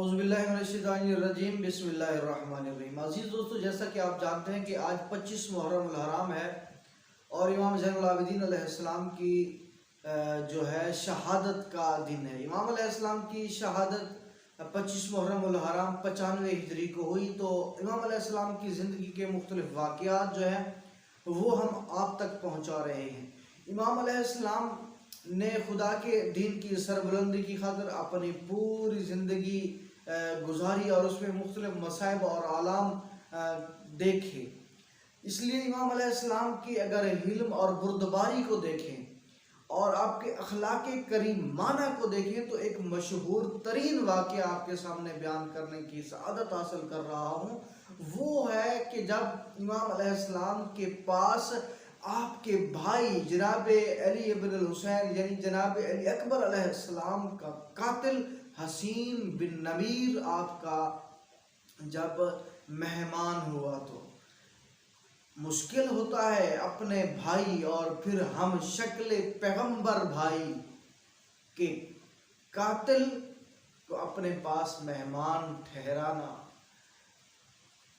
اعوذ باللہ من الشیطان الرجیم بسم اللہ الرحمن الرحیم۔ عزیز دوستو، جیسا کہ آپ جانتے ہیں کہ آج 25 محرم الحرام ہے اور امام زین العابدین علیہ السلام کی جو ہے شہادت کا دن ہے۔ امام علیہ السلام کی شہادت 25 محرم الحرام 95 ہجری کو ہوئی، تو امام علیہ السلام کی زندگی کے مختلف واقعات جو ہیں وہ ہم آپ تک پہنچا رہے ہیں۔ امام علیہ السلام نے خدا کے دین کی سربلندی کی خاطر اپنی پوری زندگی گزاری اور اس میں مختلف مصائب اور آلام دیکھے۔ اس لیے امام علیہ السلام کی اگر حلم اور بردباری کو دیکھیں اور آپ کے اخلاق کریمانہ کو دیکھیں تو ایک مشہور ترین واقعہ آپ کے سامنے بیان کرنے کی سعادت حاصل کر رہا ہوں۔ وہ ہے کہ جب امام علیہ السلام کے پاس آپ کے بھائی جناب علی ابن الحسین یعنی جناب علی اکبر علیہ السلام کا قاتل حسین بن نمیر آپ کا جب مہمان ہوا، تو مشکل ہوتا ہے اپنے بھائی اور پھر ہم شکل پیغمبر بھائی کے قاتل کو اپنے پاس مہمان ٹھہرانا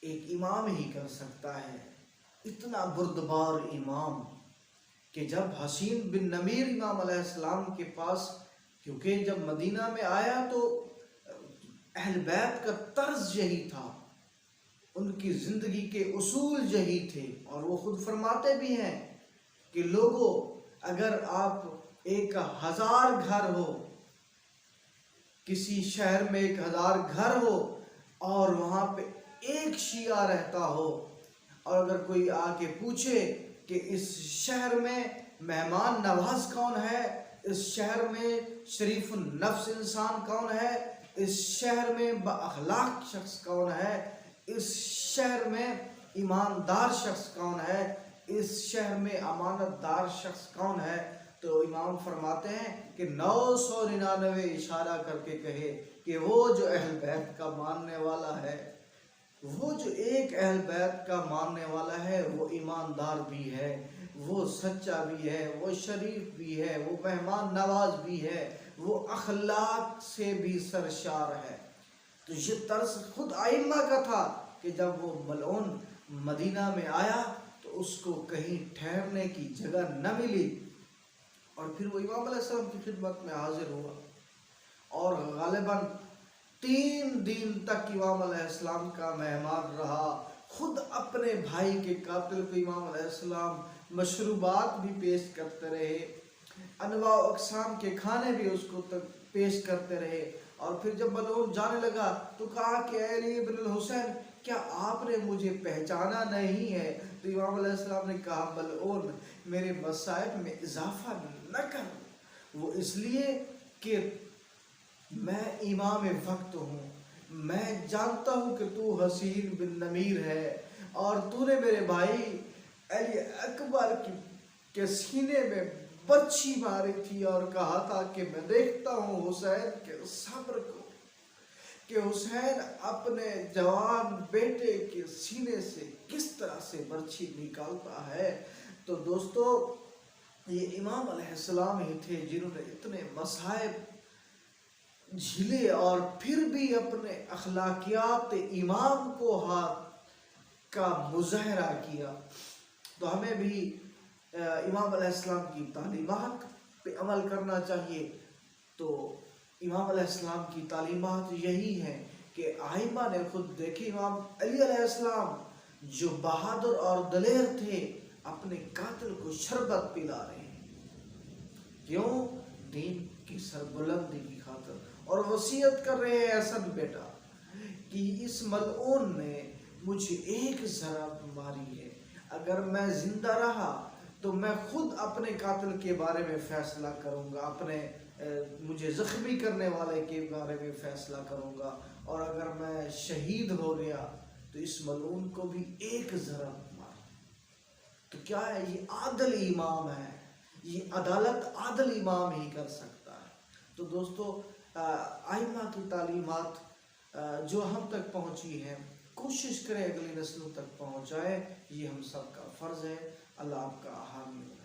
ایک امام ہی کر سکتا ہے۔ اتنا بردبار امام کہ جب حسین بن نمیر امام علیہ السلام کے پاس، کیونکہ جب مدینہ میں آیا تو اہل بیت کا طرز یہی تھا، ان کی زندگی کے اصول یہی تھے، اور وہ خود فرماتے بھی ہیں کہ لوگوں، اگر آپ 1000 گھر ہو، کسی شہر میں 1000 گھر ہو اور وہاں پہ ایک شیعہ رہتا ہو، اور اگر کوئی آ کے پوچھے کہ اس شہر میں مہمان نواز کون ہے، اس شہر میں شریف النفس انسان کون ہے، اس شہر میں با اخلاق شخص کون ہے، اس شہر میں ایماندار شخص کون ہے، اس شہر میں امانت دار شخص کون ہے، تو امام فرماتے ہیں کہ 999 اشارہ کر کے کہے کہ وہ جو اہل بیت کا ماننے والا ہے، وہ جو ایک اہل بیت کا ماننے والا ہے، وہ ایماندار بھی ہے، وہ سچا بھی ہے، وہ شریف بھی ہے، وہ مہمان نواز بھی ہے، وہ اخلاق سے بھی سرشار ہے۔ تو یہ طرز خود ائمہ کا تھا کہ جب وہ ملعون مدینہ میں آیا تو اس کو کہیں ٹھہرنے کی جگہ نہ ملی، اور پھر وہ امام علیہ السلام کی خدمت میں حاضر ہوا، اور غالباً 3 دن تک امام علیہ السلام کا مہمان رہا۔ خود اپنے بھائی کے قاتل کو امام علیہ السلام مشروبات بھی پیش کرتے رہے، انواع و اقسام کے کھانے بھی اس کو پیش کرتے رہے، اور پھر جب ملعون جانے لگا تو کہا کہ اے علی ابن الحسین، کیا آپ نے مجھے پہچانا نہیں ہے؟ تو امام علیہ السلام نے کہا، ملعون میرے مصائب میں اضافہ نہ کر، وہ اس لیے کہ میں امام وقت ہوں، میں جانتا ہوں کہ تو حسین بن نمیر ہے، اور تو نے میرے بھائی علی اکبر کے سینے میں برچھی ماری تھی اور کہا تھا کہ میں دیکھتا ہوں حسین کے صبر کو، کہ حسین اپنے جوان بیٹے کے سینے سے کس طرح سے برچھی نکالتا ہے۔ تو دوستو، یہ امام علیہ السلام ہی تھے جنہوں نے اتنے مصائب جھیلے اور پھر بھی اپنے اخلاقیات امام کو ہاتھ کا مظاہرہ کیا۔ تو ہمیں بھی امام علیہ السلام کی تعلیمات پہ عمل کرنا چاہیے۔ تو امام علیہ السلام کی تعلیمات یہی ہیں کہ ائمہ نے خود دیکھی، امام علی علیہ السلام جو بہادر اور دلیر تھے، اپنے قاتل کو شربت پلا رہے ہیں، کیوں؟ دین کی سربلندی کی خاطر، اور وصیت کر رہے ہیں حسن بیٹا کہ اس ملعون نے مجھے ایک ضرب ماری ہے، اگر میں زندہ رہا تو میں خود اپنے قاتل کے بارے میں فیصلہ کروں گا، اپنے مجھے زخمی کرنے والے کے بارے میں فیصلہ کروں گا، اور اگر میں شہید ہو گیا تو اس ملعون کو بھی ایک ضرب مار۔ تو کیا ہے؟ یہ عادل امام ہے، یہ عدالت عادل امام ہی کر سکتا ہے۔ تو دوستو، ائمہ کی تعلیمات جو ہم تک پہنچی ہیں، کوشش کریں اگلی نسلوں تک پہنچائیں، یہ ہم سب کا فرض ہے۔ اللہ آپ کا حامی ہو۔